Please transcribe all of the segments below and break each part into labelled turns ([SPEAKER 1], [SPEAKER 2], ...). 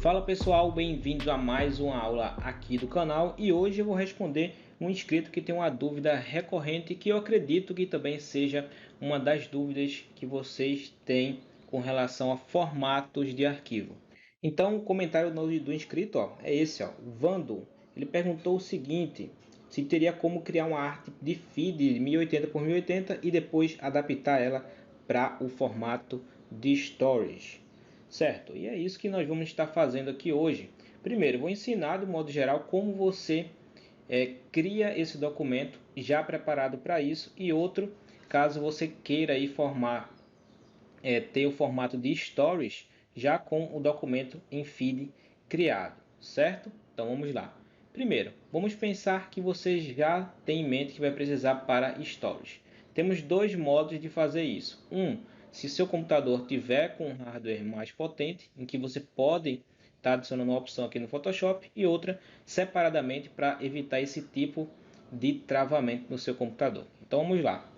[SPEAKER 1] Fala pessoal, bem-vindos a mais uma aula aqui do canal e hoje eu vou responder um inscrito que tem uma dúvida recorrente que eu acredito que também seja uma das dúvidas que vocês têm com relação a formatos de arquivo. Então o comentário do inscrito é esse, Vando. Ele perguntou o seguinte: se teria como criar uma arte de feed 1080 por 1080 e depois adaptar ela para o formato de stories. Certo, e é isso que nós vamos estar fazendo aqui hoje. Primeiro, vou ensinar de modo geral como você cria esse documento já preparado para isso. E outro, caso você queira aí ter o formato de stories já com o documento em feed criado, certo? Então vamos lá. Primeiro, vamos pensar que você já tem em mente que vai precisar para stories. Temos dois modos de fazer isso. Se seu computador tiver com um hardware mais potente, em que você pode estar adicionando uma opção aqui no Photoshop, e outra separadamente para evitar esse tipo de travamento no seu computador. Então vamos lá.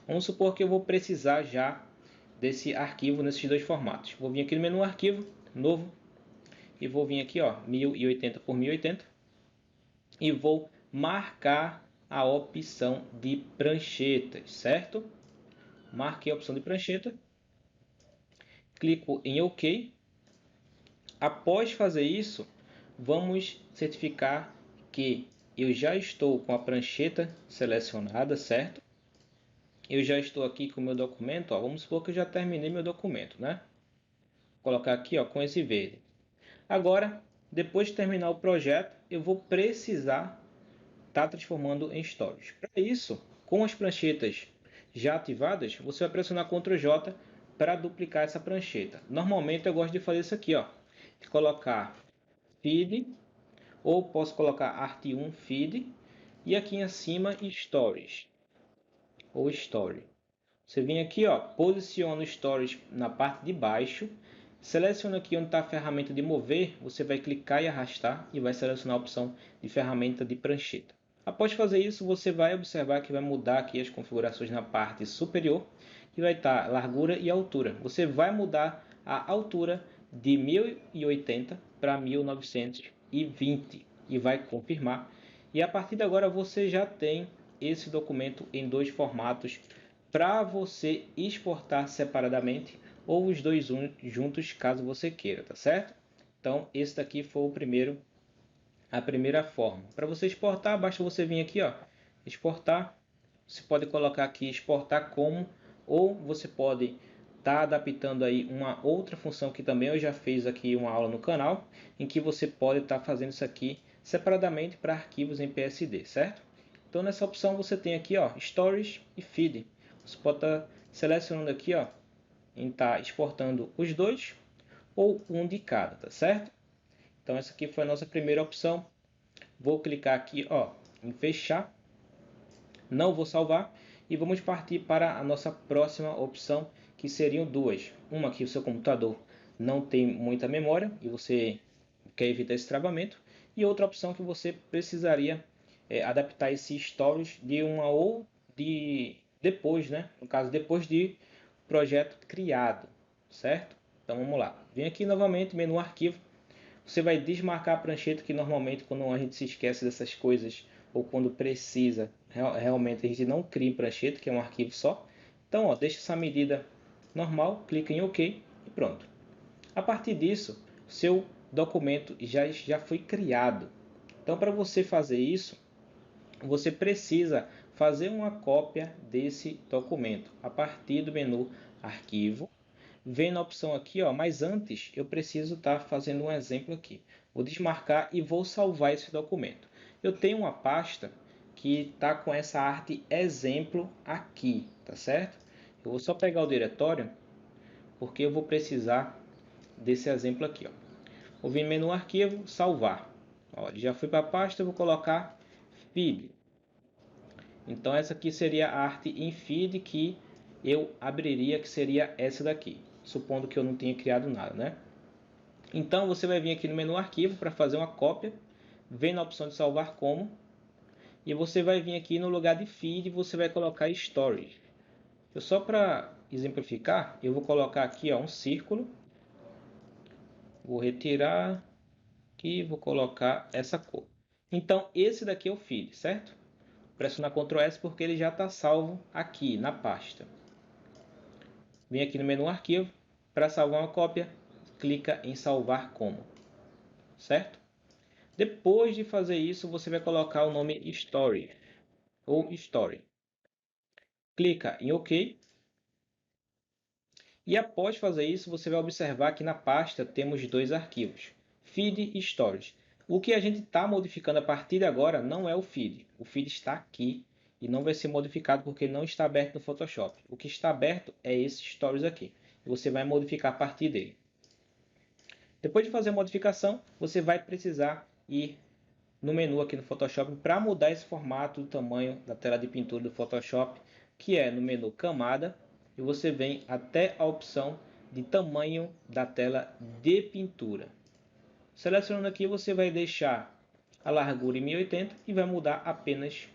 [SPEAKER 1] Vamos supor que eu vou precisar já desse arquivo nesses dois formatos. Vou vir aqui no menu Arquivo, Novo, e vou vir aqui 1080 por 1080 e vou marcar a opção de pranchetas, certo? Marquei a opção de prancheta, clico em OK. Após fazer isso, vamos certificar que eu já estou com a prancheta selecionada, certo? Eu já estou aqui com o meu documento, vamos supor que eu já terminei meu documento, né? Vou colocar aqui com esse verde. Agora, depois de terminar o projeto, eu vou precisar estar transformando em stories. Para isso, com as pranchetas já ativadas, você vai pressionar Ctrl J para duplicar essa prancheta. Normalmente eu gosto de fazer isso aqui, de colocar feed, ou posso colocar art1 feed, e aqui em cima stories, ou story. Você vem aqui, posiciona o stories na parte de baixo, seleciona aqui onde está a ferramenta de mover, você vai clicar e arrastar e vai selecionar a opção de ferramenta de prancheta. Após fazer isso, você vai observar que vai mudar aqui as configurações na parte superior, que vai estar largura e altura. Você vai mudar a altura de 1080 para 1920 e vai confirmar. E a partir de agora você já tem esse documento em dois formatos para você exportar separadamente ou os dois juntos, caso você queira, tá certo? Então, esse daqui foi a primeira forma. Para você exportar, basta você vir aqui, exportar. Você pode colocar aqui exportar como, ou você pode estar adaptando aí uma outra função que também eu já fiz aqui uma aula no canal, em que você pode estar fazendo isso aqui separadamente para arquivos em PSD, certo? Então nessa opção você tem aqui, Stories e Feed. Você pode estar selecionando aqui, em estar exportando os dois ou um de cada, tá certo? Então essa aqui foi a nossa primeira opção. Vou clicar aqui, em fechar. Não vou salvar e vamos partir para a nossa próxima opção, que seriam duas. Uma que o seu computador não tem muita memória e você quer evitar esse travamento, e outra opção que você precisaria adaptar esse stories de uma ou de depois, né? No caso, depois de projeto criado, certo? Então vamos lá. Vem aqui novamente, menu arquivo. Você vai desmarcar a prancheta, que normalmente quando a gente se esquece dessas coisas ou quando precisa, realmente a gente não cria em prancheta, que é um arquivo só. Então, deixa essa medida normal, clica em OK e pronto. A partir disso, seu documento já foi criado. Então, para você fazer isso, você precisa fazer uma cópia desse documento a partir do menu Arquivo. Vem na opção aqui, mas antes eu preciso estar fazendo um exemplo aqui. Vou desmarcar e vou salvar esse documento. Eu tenho uma pasta que está com essa arte exemplo aqui, tá certo? Eu vou só pegar o diretório, porque eu vou precisar desse exemplo aqui. Vou vir no menu arquivo, salvar. Já fui para a pasta, eu vou colocar feed. Então essa aqui seria a arte em feed que eu abriria, que seria essa daqui, supondo que eu não tenha criado nada, né? Então você vai vir aqui no menu arquivo para fazer uma cópia, vem na opção de salvar como, e você vai vir aqui no lugar de feed, você vai colocar stories. Só para exemplificar, eu vou colocar aqui ó, um círculo. Vou retirar aqui, vou colocar essa cor. Então, esse daqui é o feed, certo? Pressionar Ctrl S porque ele já está salvo aqui na pasta. Vem aqui no menu Arquivo. Para salvar uma cópia, clica em Salvar como. Certo? Depois de fazer isso, você vai colocar o nome Story ou Story. Clica em OK. E após fazer isso, você vai observar que na pasta temos dois arquivos, feed e stories. O que a gente está modificando a partir de agora não é o feed. O feed está aqui e não vai ser modificado porque não está aberto no Photoshop. O que está aberto é esse stories aqui. E você vai modificar a partir dele. Depois de fazer a modificação, você vai precisar ir no menu aqui no Photoshop para mudar esse formato do tamanho da tela de pintura do Photoshop, que é no menu Camada, e você vem até a opção de tamanho da tela de pintura. Selecionando aqui, você vai deixar a largura em 1080 e vai mudar apenas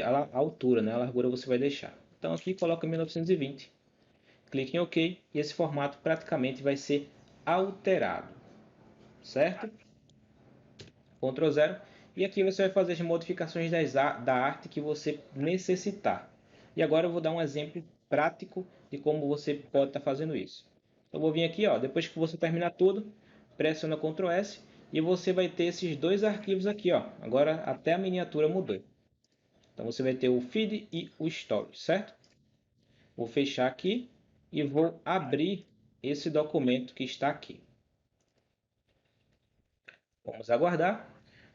[SPEAKER 1] a altura, né? A largura você vai deixar. Então aqui coloca 1920, clique em OK e esse formato praticamente vai ser alterado, certo? Ctrl 0. E aqui você vai fazer as modificações da arte que você necessitar. E agora eu vou dar um exemplo prático de como você pode estar fazendo isso. Eu vou vir aqui, ó, depois que você terminar tudo, pressiona Ctrl S e você vai ter esses dois arquivos aqui, ó. Agora até a miniatura mudou. Então você vai ter o feed e o story, certo? Vou fechar aqui e vou abrir esse documento que está aqui. Vamos aguardar.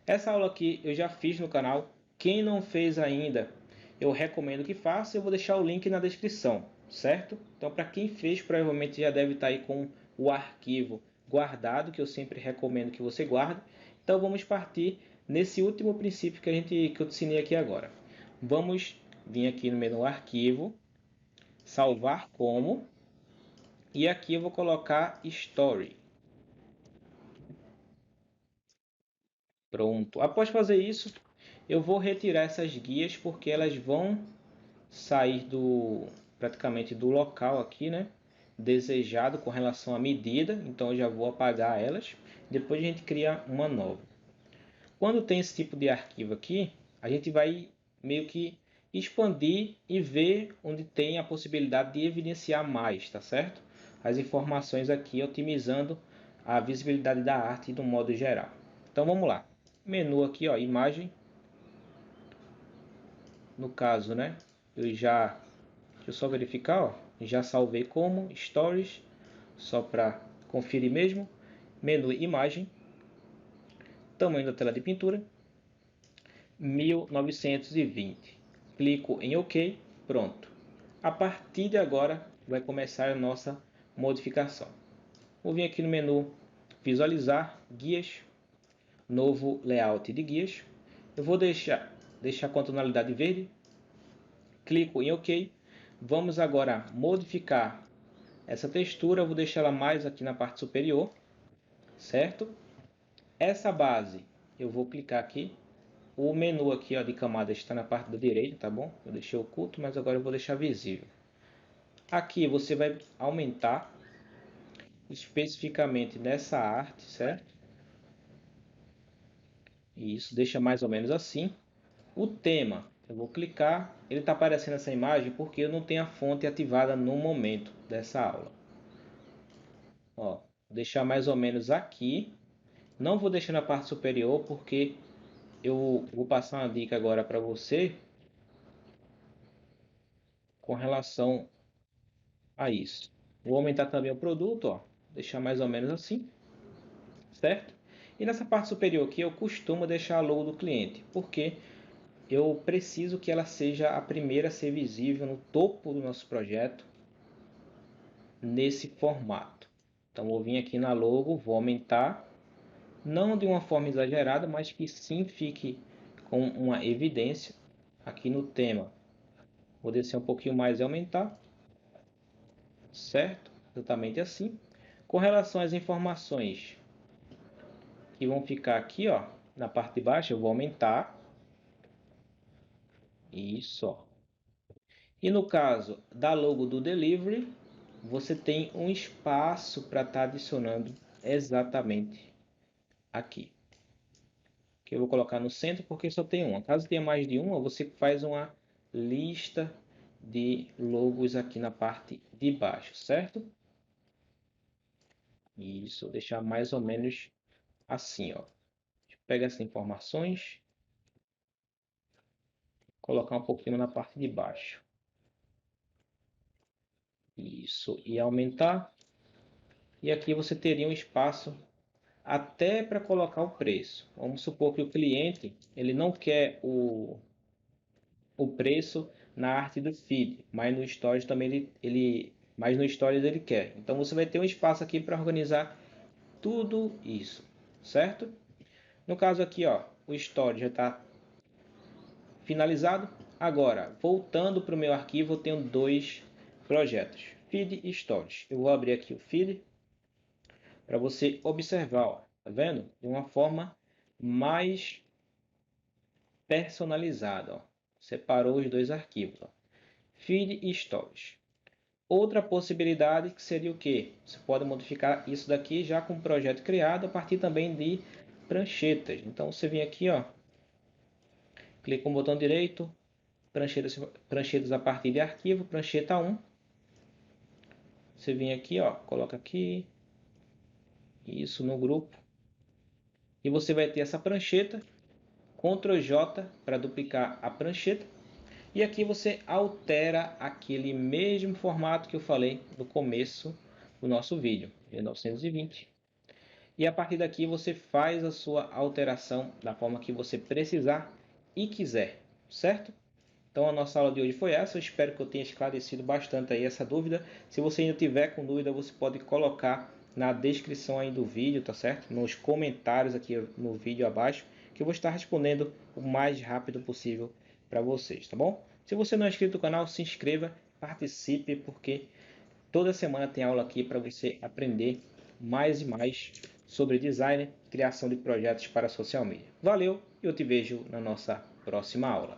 [SPEAKER 1] Essa aula aqui eu já fiz no canal. Quem não fez ainda, eu recomendo que faça. Eu vou deixar o link na descrição, certo? Então, para quem fez, provavelmente já deve estar aí com o arquivo guardado, que eu sempre recomendo que você guarde. Então, vamos partir nesse último princípio que eu te ensinei aqui agora. Vamos vir aqui no menu Arquivo, Salvar como, e aqui eu vou colocar Story. Pronto. Após fazer isso, eu vou retirar essas guias porque elas vão sair praticamente do local aqui, né? Desejado com relação à medida. Então eu já vou apagar elas. Depois a gente cria uma nova. Quando tem esse tipo de arquivo aqui, a gente vai meio que expandir e ver onde tem a possibilidade de evidenciar mais, tá certo? As informações aqui, otimizando a visibilidade da arte do modo geral. Então vamos lá. Menu aqui, ó, imagem. No caso, né? Deixa eu só verificar, ó. Já salvei como Stories, só para conferir mesmo. Menu imagem. Tamanho da tela de pintura 1920. Clico em OK, pronto. A partir de agora vai começar a nossa modificação. Vou vir aqui no menu visualizar guias, novo layout de guias. Eu vou deixar com a tonalidade verde. Clico em OK. Vamos agora modificar essa textura. Eu vou deixar ela mais aqui na parte superior, certo? Essa base eu vou clicar aqui. O menu aqui, ó, de camadas está na parte da direita, tá bom? Eu deixei oculto, mas agora eu vou deixar visível. Aqui você vai aumentar especificamente nessa arte, certo? Isso, deixa mais ou menos assim. O tema, eu vou clicar, ele está aparecendo essa imagem porque eu não tenho a fonte ativada no momento dessa aula. Ó, vou deixar mais ou menos aqui. Não vou deixar na parte superior porque eu vou passar uma dica agora para você com relação a isso. Vou aumentar também o produto, ó, deixar mais ou menos assim, certo? E nessa parte superior aqui eu costumo deixar a logo do cliente, porque eu preciso que ela seja a primeira a ser visível no topo do nosso projeto nesse formato. Então vou vir aqui na logo, vou aumentar, não de uma forma exagerada, mas que sim fique com uma evidência aqui no tema. Vou descer um pouquinho mais e aumentar, certo? Exatamente assim. Com relação às informações que vão ficar aqui, ó, na parte de baixo, eu vou aumentar. Isso, ó. E no caso da logo do delivery, você tem um espaço para estar adicionando exatamente aqui. Que eu vou colocar no centro porque só tem uma. Caso tenha mais de uma, você faz uma lista de logos aqui na parte de baixo, certo? Isso, deixar mais ou menos assim, ó. Pega essas informações, colocar um pouquinho na parte de baixo. Isso, e aumentar. E aqui você teria um espaço até para colocar o preço. Vamos supor que o cliente ele não quer o preço na arte do feed, mas no Stories também mas no Stories ele quer. Então você vai ter um espaço aqui para organizar tudo isso, certo? No caso aqui, ó, o Stories já está finalizado. Agora, voltando para o meu arquivo, eu tenho dois projetos, feed e Stories. Eu vou abrir aqui o feed para você observar, ó, tá vendo? De uma forma mais personalizada, ó. Separou os dois arquivos, ó. Feed e Stories. Outra possibilidade que seria o que? Você pode modificar isso daqui já com o projeto criado a partir também de pranchetas. Então você vem aqui, ó, clica com o botão direito, pranchetas a partir de arquivo, prancheta 1. Você vem aqui, ó, coloca aqui, isso no grupo. E você vai ter essa prancheta, Ctrl J para duplicar a prancheta. E aqui você altera aquele mesmo formato que eu falei no começo do nosso vídeo, 1920. E a partir daqui você faz a sua alteração da forma que você precisar e quiser, certo? Então a nossa aula de hoje foi essa, eu espero que eu tenha esclarecido bastante aí essa dúvida. Se você ainda tiver com dúvida, você pode colocar na descrição aí do vídeo, tá certo? Nos comentários aqui no vídeo abaixo, que eu vou estar respondendo o mais rápido possível para vocês, tá bom? Se você não é inscrito no canal, se inscreva, participe, porque toda semana tem aula aqui para você aprender mais e mais sobre design, criação de projetos para social media. Valeu e eu te vejo na nossa próxima aula.